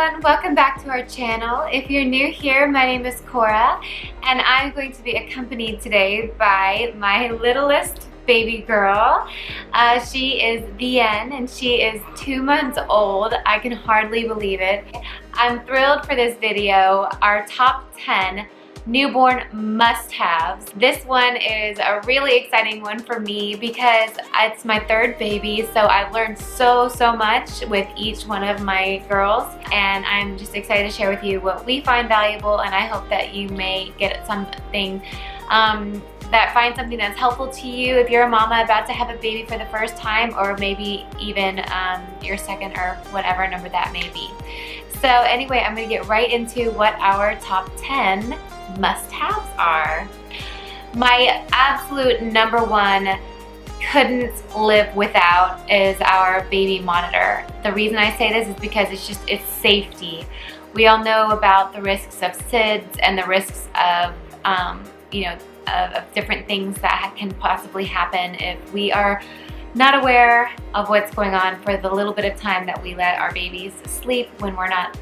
everyone, welcome back to our channel. If you're new here, my name is Cora and I'm going to be accompanied today by my littlest baby girl. She is Vienne and she is 2 months old. I can hardly believe it. I'm thrilled for this video, our top 10 newborn must-haves. This one is a really exciting one for me because it's my third baby, so I've learned so much with each one of my girls, and I'm just excited to share with you what we find valuable, and I hope that you may get something find something that's helpful to you if you're a mama about to have a baby for the first time, or maybe even your second or whatever number that may be. So anyway, I'm gonna get right into what our top 10 must-haves are. My absolute number one couldn't live without is our baby monitor. The reason I say this is because it's safety. We all know about the risks of SIDS and the risks of of different things that can possibly happen if we are not aware of what's going on for the little bit of time that we let our babies sleep when we're not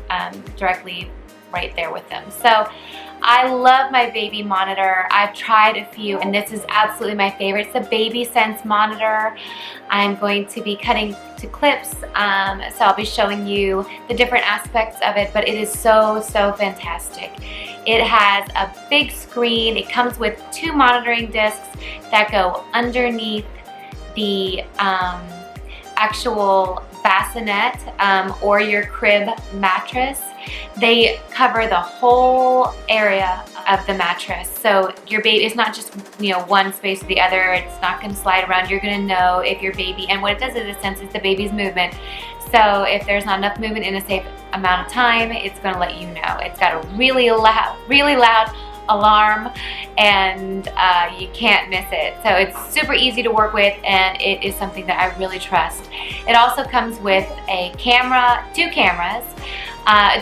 directly right there with them. So I love my baby monitor. I've tried a few and this is absolutely my favorite. It's the Babysense monitor. I'm going to be cutting to clips, so I'll be showing you the different aspects of it, but it is so fantastic. It has a big screen. It comes with 2 monitoring discs that go underneath the actual bassinet or your crib mattress. They cover the whole area of the mattress, so your baby, it's not just one space or the other. It's not going to slide around. You're going to know if your baby, and what it does in a sense is the baby's movement. So if there's not enough movement in a safe amount of time, it's going to let you know. It's got a really loud alarm, and you can't miss it. So it's super easy to work with, and it is something that I really trust. It also comes with a camera, 2 cameras,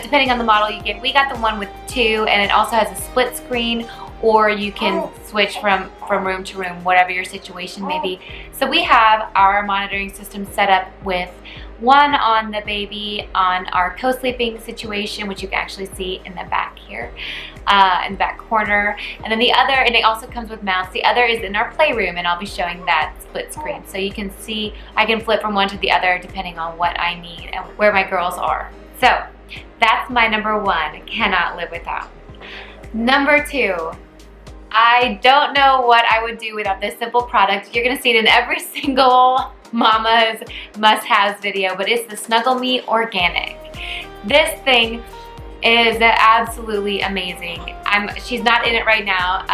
depending on the model you get. We got the one with 2, and it also has a split screen, or you can switch from room to room, whatever your situation may be. So we have our monitoring system set up with one on the baby on our co-sleeping situation, which you can actually see in the back here, in the back corner. And then the other, and it also comes with mounts, the other is in our playroom, and I'll be showing that split screen. So you can see, I can flip from one to the other depending on what I need and where my girls are. So that's my number one, cannot live without. Number 2, I don't know what I would do without this simple product. You're gonna see it in every single mama's must-haves video, but it's the Snuggle Me Organic. This thing is absolutely amazing. She's not in it right now.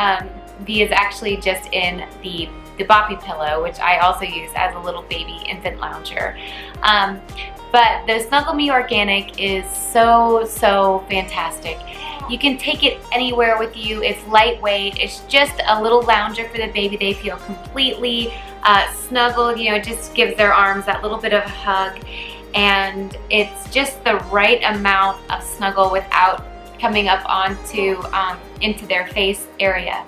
V is actually just in the Boppy pillow, which I also use as a little baby infant lounger. But the Snuggle Me Organic is so fantastic. You can take it anywhere with you. It's lightweight. It's just a little lounger for the baby. They feel completely snuggled. It just gives their arms that little bit of a hug, and it's just the right amount of snuggle without coming up onto into their face area.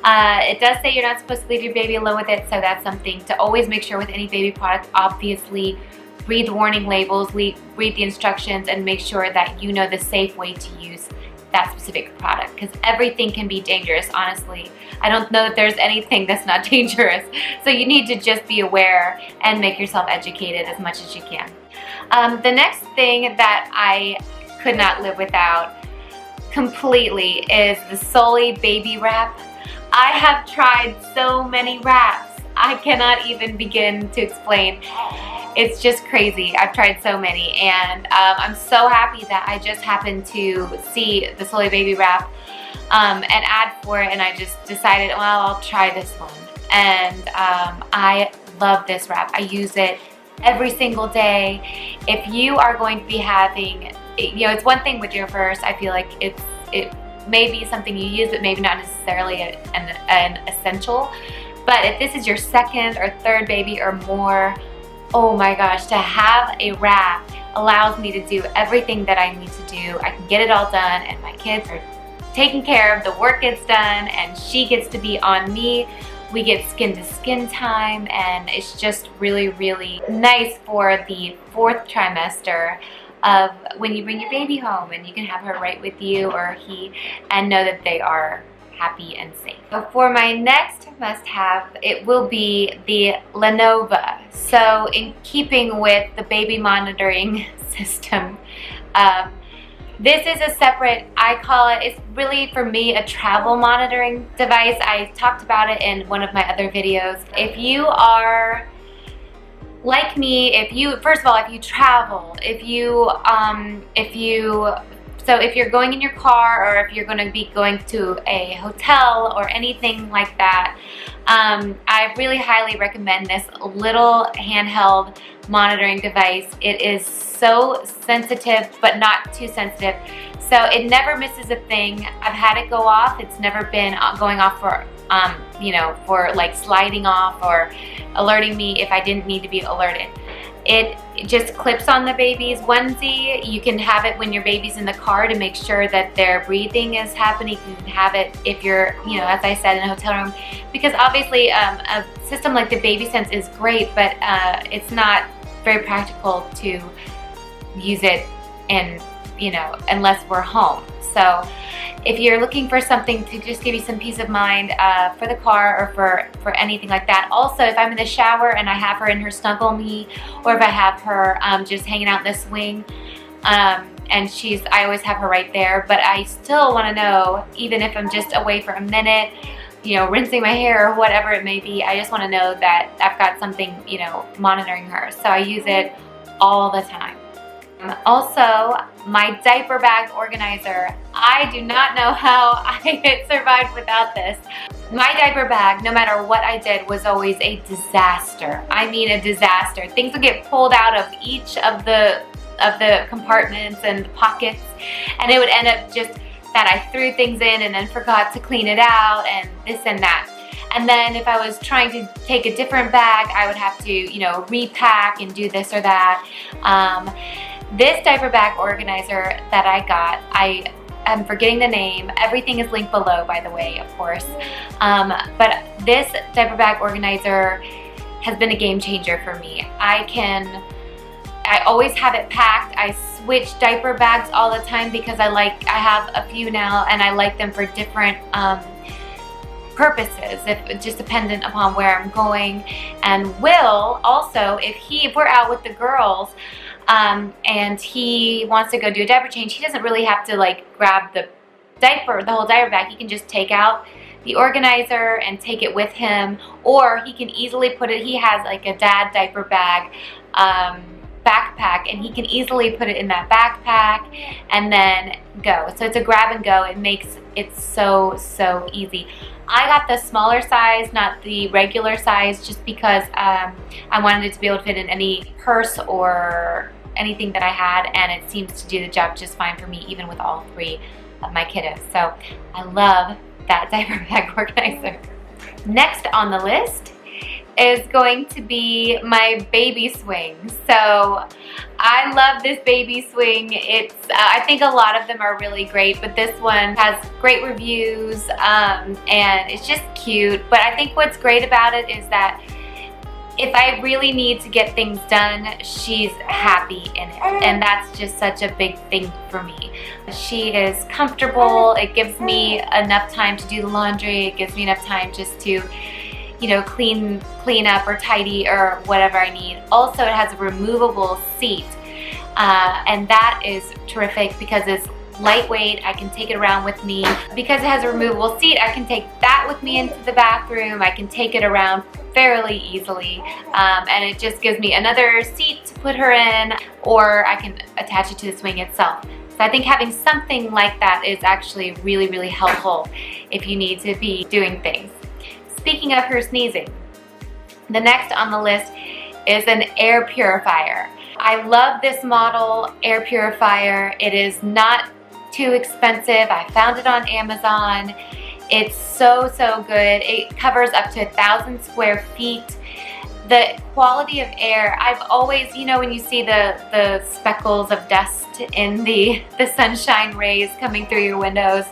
It does say you're not supposed to leave your baby alone with it, so that's something to always make sure with any baby product. Obviously, read the warning labels, read the instructions, and make sure that you know the safe way to use that specific product, because everything can be dangerous, honestly. I don't know that there's anything that's not dangerous. So you need to just be aware and make yourself educated as much as you can. The next thing that I could not live without completely is the Sully baby wrap. I have tried so many wraps. I cannot even begin to explain. It's just crazy. I've tried so many, and I'm so happy that I just happened to see the Sully baby wrap an ad for it, and I just decided, well, I'll try this one. And I love this wrap. I use it every single day. If you are going to be having, it's one thing with your first, I feel like it may be something you use, but maybe not necessarily an essential. But if this is your second or third baby or more, oh my gosh, to have a wrap allows me to do everything that I need to do. I can get it all done, and my kids are taken care of, the work gets done, and she gets to be on me. We get skin to skin time, and it's just really nice for the 4th trimester. of when you bring your baby home, and you can have her right with you or he, and know that they are happy and safe. So for my next must-have, it will be the Lenova. So in keeping with the baby monitoring system, this is a separate, I call it, it's really for me a travel monitoring device. I talked about it in one of my other videos. If you are like me, first of all, if you travel, if you're going in your car, or if you're going to be going to a hotel or anything like that, I really highly recommend this little handheld monitoring device. It is so sensitive, but not too sensitive. So it never misses a thing. I've had it go off. It's never been going off for, for like sliding off or alerting me if I didn't need to be alerted. It just clips on the baby's onesie. You can have it when your baby's in the car to make sure that their breathing is happening. You can have it if you're, as I said, in a hotel room. Because obviously a system like the Babysense is great, but it's not very practical to use it in, unless we're home. So if you're looking for something to just give you some peace of mind for the car or for anything like that. Also, if I'm in the shower and I have her in her Snuggle me, or if I have her just hanging out in the swing, and I always have her right there, but I still want to know, even if I'm just away for a minute, rinsing my hair or whatever it may be, I just want to know that I've got something, monitoring her. So I use it all the time. Also, my diaper bag organizer. I do not know how I survived without this. My diaper bag, no matter what I did, was always a disaster. I mean a disaster. Things would get pulled out of each of the compartments and the pockets, and it would end up just that I threw things in and then forgot to clean it out and this and that. And then if I was trying to take a different bag, I would have to, repack and do this or that. This diaper bag organizer that I got, I'm forgetting the name. Everything is linked below, by the way, of course. But this diaper bag organizer has been a game changer for me. I always have it packed. I switch diaper bags all the time because I have a few now, and I like them for different purposes, just dependent upon where I'm going. And Will also, if we're out with the girls, and he wants to go do a diaper change, he doesn't really have to grab the whole diaper bag. He can just take out the organizer and take it with him, or he can easily put it, he has a dad diaper bag backpack, and he can easily put it in that backpack and then go. So it's a grab and go. It makes it so easy. I got the smaller size, not the regular size, just because I wanted it to be able to fit in any purse or anything that I had, and it seems to do the job just fine for me, even with all three of my kiddos. So I love that diaper bag organizer. Next on the list is going to be my baby swing. So I love this baby swing. I think a lot of them are really great, but this one has great reviews, and it's just cute. But I think what's great about it is that if I really need to get things done, she's happy in it, and that's just such a big thing for me. She is comfortable. It gives me enough time to do the laundry. It gives me enough time just to clean up or tidy or whatever I need. Also, it has a removable seat, and that is terrific because it's lightweight. I can take it around with me. Because it has a removable seat, I can take that with me into the bathroom. I can take it around fairly easily, and it just gives me another seat to put her in, or I can attach it to the swing itself. So I think having something like that is actually really helpful if you need to be doing things. Speaking of her sneezing, the next on the list is an air purifier. I love this model air purifier. It is not too expensive. I found it on Amazon. It's so good. It covers up to 1,000 square feet. The quality of air, I've always, when you see the speckles of dust in the sunshine rays coming through your windows,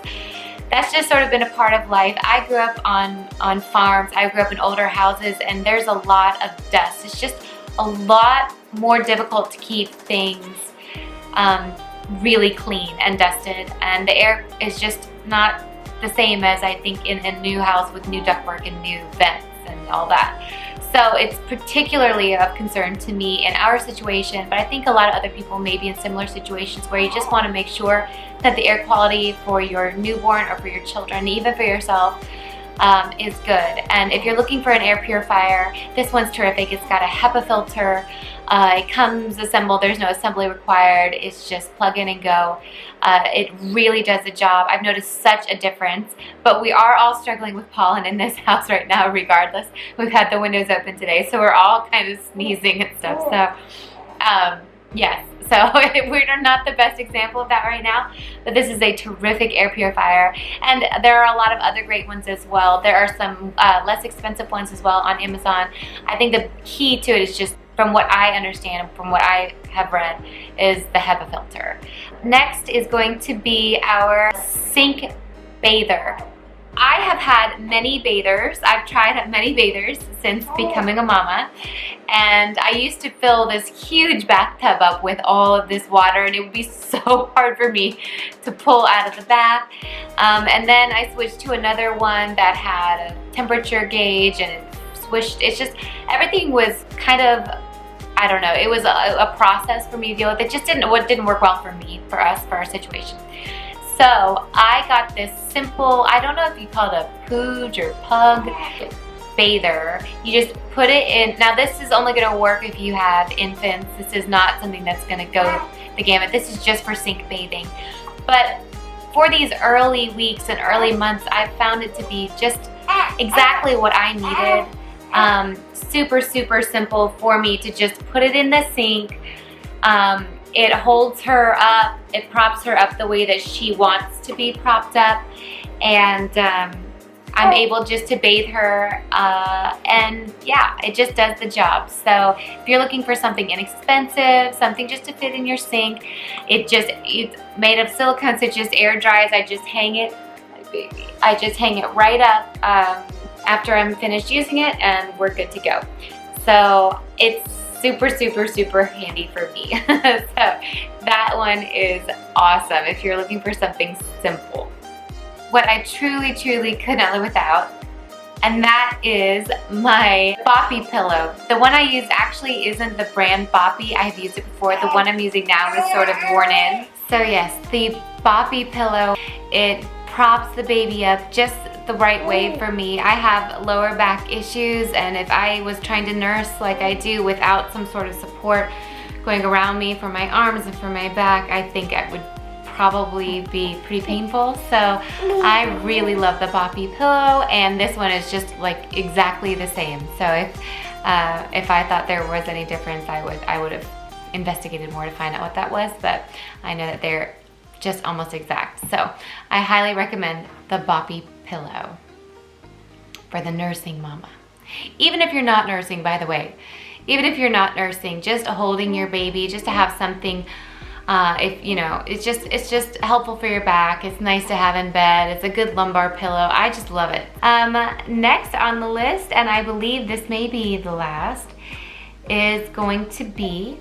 that's just sort of been a part of life. I grew up on farms. I grew up in older houses, and there's a lot of dust. It's just a lot more difficult to keep things really clean and dusted, and the air is just not the same as I think in a new house with new ductwork and new vents and all that. So it's particularly of concern to me in our situation, but I think a lot of other people may be in similar situations where you just want to make sure that the air quality for your newborn or for your children, even for yourself, is good. And if you're looking for an air purifier, this one's terrific. It's got a HEPA filter. It comes assembled. There's no assembly required. It's just plug in and go. It really does the job. I've noticed such a difference, but we are all struggling with pollen in this house right now regardless. We've had the windows open today, so we're all kind of sneezing and stuff. So yes, so we're not the best example of that right now, but this is a terrific air purifier, and there are a lot of other great ones as well. There are some less expensive ones as well on Amazon. I think the key to it is just, from what I understand, from what I have read, is the HEPA filter. Next is going to be our sink bather. I have had many bathers. I've tried many bathers since becoming a mama, and I used to fill this huge bathtub up with all of this water, and it would be so hard for me to pull out of the bath. And then I switched to another one that had a temperature gauge, and it swished. It's just, everything was kind of, I don't know, it was a process for me to deal with. It just didn't work well for me, for us, for our situation. So I got this simple, I don't know if you call it a pooge or pug bather. You just put it in. Now this is only going to work if you have infants. This is not something that's going to go the gamut. This is just for sink bathing. But for these early weeks and early months, I found it to be just exactly what I needed. Super, super simple for me to just put it in the sink. It holds her up, it props her up the way that she wants to be propped up, and I'm able just to bathe her, and yeah, it just does the job. So if you're looking for something inexpensive, something just to fit in your sink, it's made of silicone, so it just air dries. I just hang it right up after I'm finished using it, and we're good to go. So it's super, super, super handy for me. So that one is awesome if you're looking for something simple. What I truly, truly could not live without, and that is my Boppy pillow. The one I use actually isn't the brand Boppy. I've used it before. The one I'm using now is sort of worn in. So yes, the Boppy pillow, it props the baby up just the right way for me. I have lower back issues, and if I was trying to nurse like I do without some sort of support going around me for my arms and for my back, I think it would probably be pretty painful. So I really love the Boppy pillow, and this one is just like exactly the same. So if I thought there was any difference, I would have investigated more to find out what that was, but I know that they're just almost exact. So I highly recommend the Boppy pillow for the nursing mama. Even if you're not nursing, by the way, even if you're not nursing, just holding your baby, just to have something, if you know, it's just helpful for your back. It's nice to have in bed. It's a good lumbar pillow. I just love it. Next on the list, and I believe this may be the last, is going to be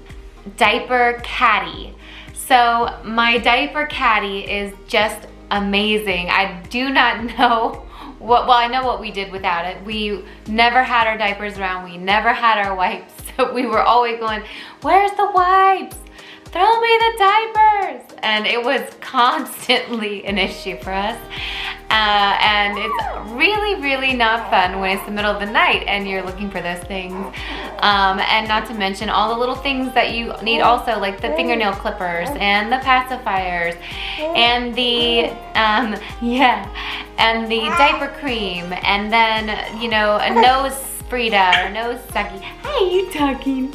Diaper Caddy. So my Diaper Caddy is just amazing. I do not know well, I know what we did without it. We never had our diapers around. We never had our wipes. So we were always going, where's the wipes? Throw me the diapers. And it was constantly an issue for us. And it's really, really not fun when it's the middle of the night and you're looking for those things. And not to mention all the little things that you need also, like the fingernail clippers and the pacifiers and the, and the diaper cream, and then, you know, a nose Frida or nose sucky. Hey, you talking?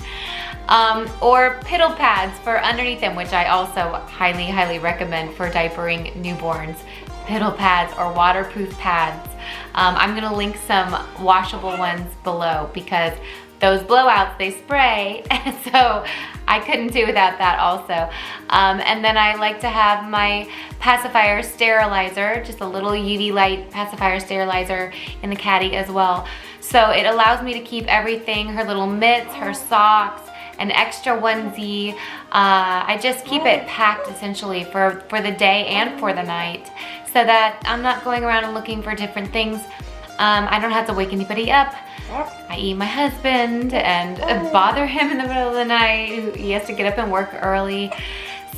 Or piddle pads for underneath them, which I also highly, highly recommend for diapering newborns. Piddle pads or waterproof pads. I'm gonna link some washable ones below because those blowouts, they spray, and so I couldn't do without that also. And then I like to have my pacifier sterilizer, just a little UV light pacifier sterilizer in the Caddy as well. So it allows me to keep everything, her little mitts, her socks, an extra onesie. I just keep it packed essentially for the day and for the night, so that I'm not going around and looking for different things. I don't have to wake anybody up, i.e. my husband, and bother him in the middle of the night. He has to get up and work early.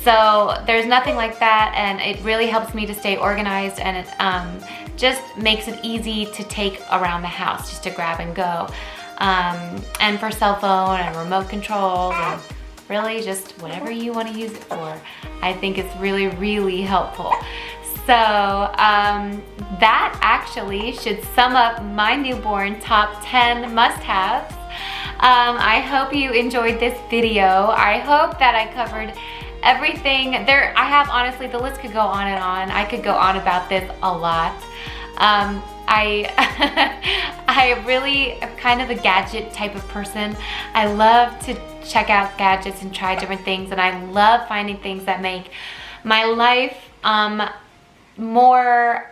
So there's nothing like that, and it really helps me to stay organized, and it just makes it easy to take around the house, just to grab and go. And for cell phone and remote controls, and really just whatever you want to use it for. I think it's really, really helpful. So that actually should sum up my newborn top 10 must-haves. I hope you enjoyed this video. I hope that I covered everything. I have, honestly, the list could go on and on. I could go on about this a lot. I really am kind of a gadget type of person. I love to check out gadgets and try different things, and I love finding things that make my life more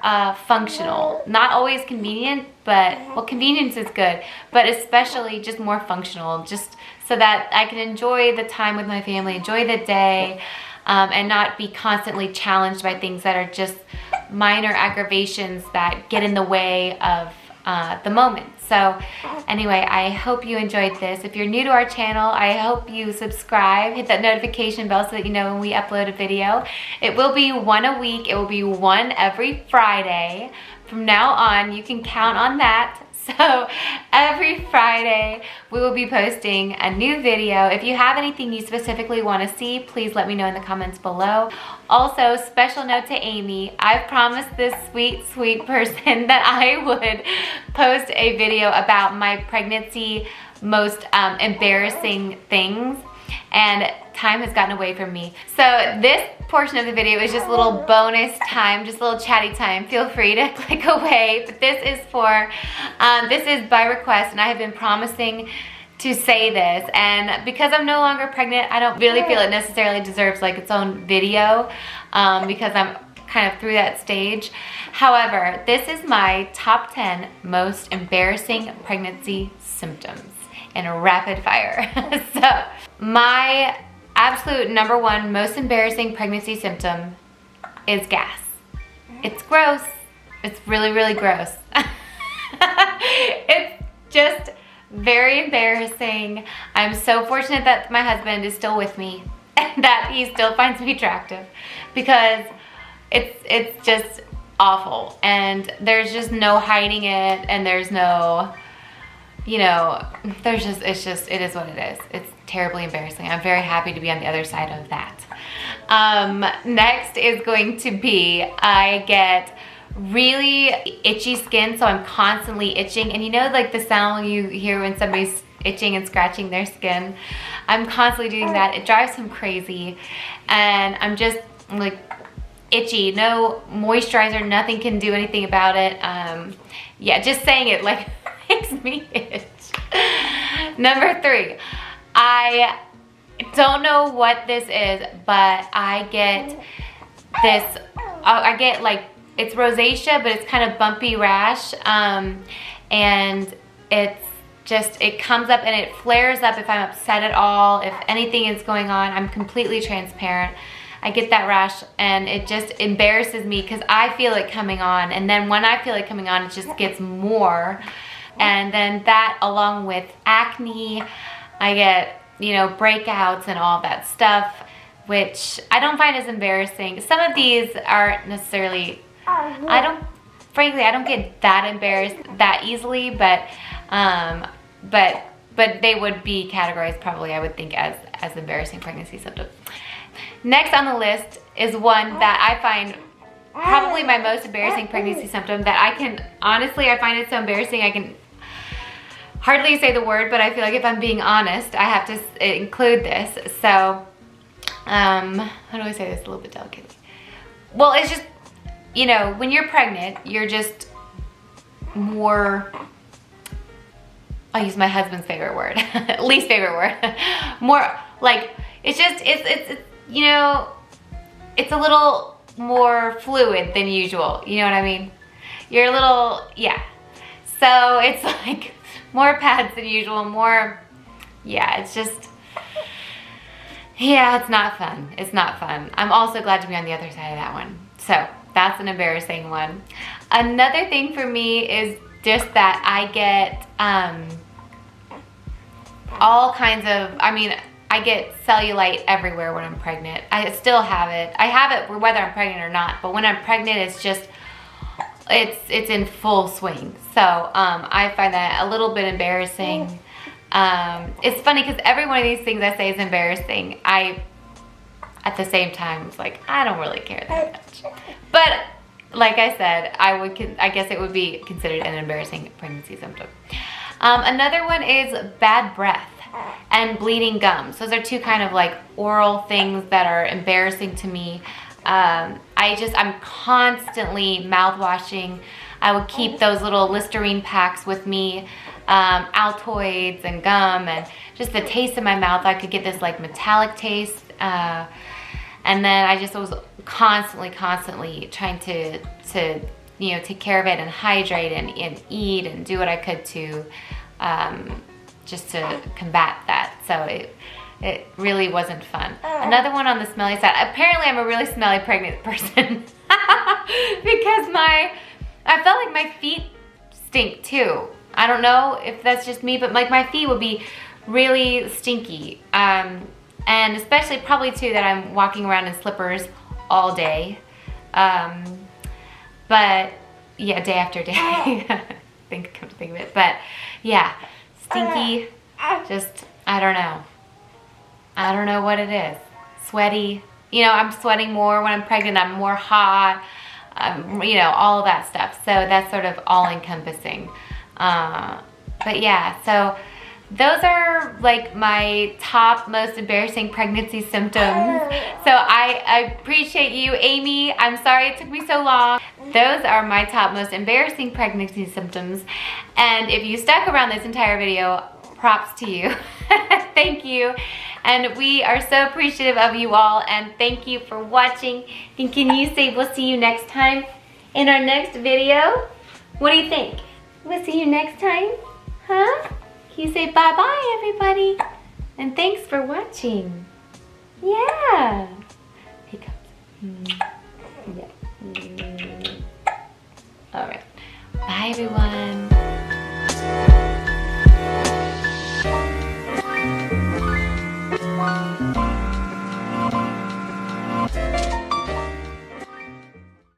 functional. Not always convenient, but, well, convenience is good, but especially just more functional, just so that I can enjoy the time with my family, enjoy the day, and not be constantly challenged by things that are just minor aggravations that get in the way of the moment. So anyway, I hope you enjoyed this. If you're new to our channel, I hope you subscribe, hit that notification bell so that you know when we upload a video. It will be one a week. It will be one every Friday. From now on, you can count on that. So every Friday, we will be posting a new video. If you have anything you specifically want to see, please let me know in the comments below. Also, special note to Amy, I promised this sweet, sweet person that I would post a video about my pregnancy most embarrassing things, and time has gotten away from me. So this portion of the video is just a little bonus time, just a little chatty time. Feel free to click away, but this is by request, and I have been promising to say this, and because I'm no longer pregnant, I don't really feel it necessarily deserves like its own video, because I'm kind of through that stage. However, this is my top 10 most embarrassing pregnancy symptoms in a rapid fire. So my absolute number one most embarrassing pregnancy symptom is gas. It's gross. It's really, really gross. It's just very embarrassing. I'm so fortunate that my husband is still with me and that he still finds me attractive, because it's just awful, and there's just no hiding it, and there's no, you know, it is what it is. It's terribly embarrassing. I'm very happy to be on the other side of that. Next is going to be, I get really itchy skin, so I'm constantly itching, and you know, like the sound you hear when somebody's itching and scratching their skin? I'm constantly doing that. It drives him crazy, and I'm just like itchy. No moisturizer, nothing can do anything about it. Yeah, just saying it like makes me itch. Number 3, I don't know what this is, but I get this, I get like, it's rosacea, but it's kind of bumpy rash, and it comes up and it flares up if I'm upset at all. If anything is going on, I'm completely transparent. I get that rash, and it just embarrasses me because I feel it coming on, and then when I feel it coming on, it just gets more. And then that, along with acne, I get, you know, breakouts and all that stuff, which I don't find as embarrassing. Some of these aren't necessarily, frankly, I don't get that embarrassed that easily, but they would be categorized probably, I would think, as embarrassing pregnancy symptoms. Next on the list is one that I find probably my most embarrassing pregnancy symptom, that I can, honestly, I find it so embarrassing I can hardly say the word, but I feel like if I'm being honest, I have to include this. So, how do I say this a little bit delicately? Well, it's just, you know, when you're pregnant, you're just more, I'll use my husband's favorite word, least favorite word, more like, it's just, it's you know, it's a little more fluid than usual, you know what I mean? You're a little, yeah. So it's like more pads than usual, more, yeah, it's just, yeah, it's not fun. It's not fun. I'm also glad to be on the other side of that one. So that's an embarrassing one. Another thing for me is just that I get all kinds of, I get cellulite everywhere when I'm pregnant. I still have it. I have it whether I'm pregnant or not, but when I'm pregnant, it's just, it's in full swing. So I find that a little bit embarrassing. It's funny because every one of these things I say is embarrassing. At the same time, it's like, I don't really care that much. But like I said, I guess it would be considered an embarrassing pregnancy symptom. Another one is bad breath and bleeding gums. Those are two kind of like oral things that are embarrassing to me. I'm constantly mouthwashing. I would keep those little Listerine packs with me, Altoids and gum, and just the taste in my mouth, I could get this like metallic taste. And then I just was constantly trying to take care of it and hydrate and eat and do what I could to just to combat that. So it really wasn't fun. Another one on the smelly side. Apparently I'm a really smelly pregnant person because I felt like my feet stink too. I don't know if that's just me, but like my feet would be really stinky. And especially probably too that I'm walking around in slippers all day. But yeah, day after day. Come to think of it. But yeah, stinky, just, I don't know. I don't know what it is. Sweaty. I'm sweating more when I'm pregnant. I'm more hot. All of that stuff. So that's sort of all encompassing. But yeah, so those are like my top most embarrassing pregnancy symptoms. So I appreciate you, Amy. I'm sorry it took me so long. Those are my top most embarrassing pregnancy symptoms. And if you stuck around this entire video, props to you. Thank you. And we are so appreciative of you all. And thank you for watching. And can you say we'll see you next time in our next video? What do you think? We'll see you next time? Huh? You say bye-bye, everybody. And thanks for watching. Yeah. Here comes. Yeah. All right. Bye, everyone.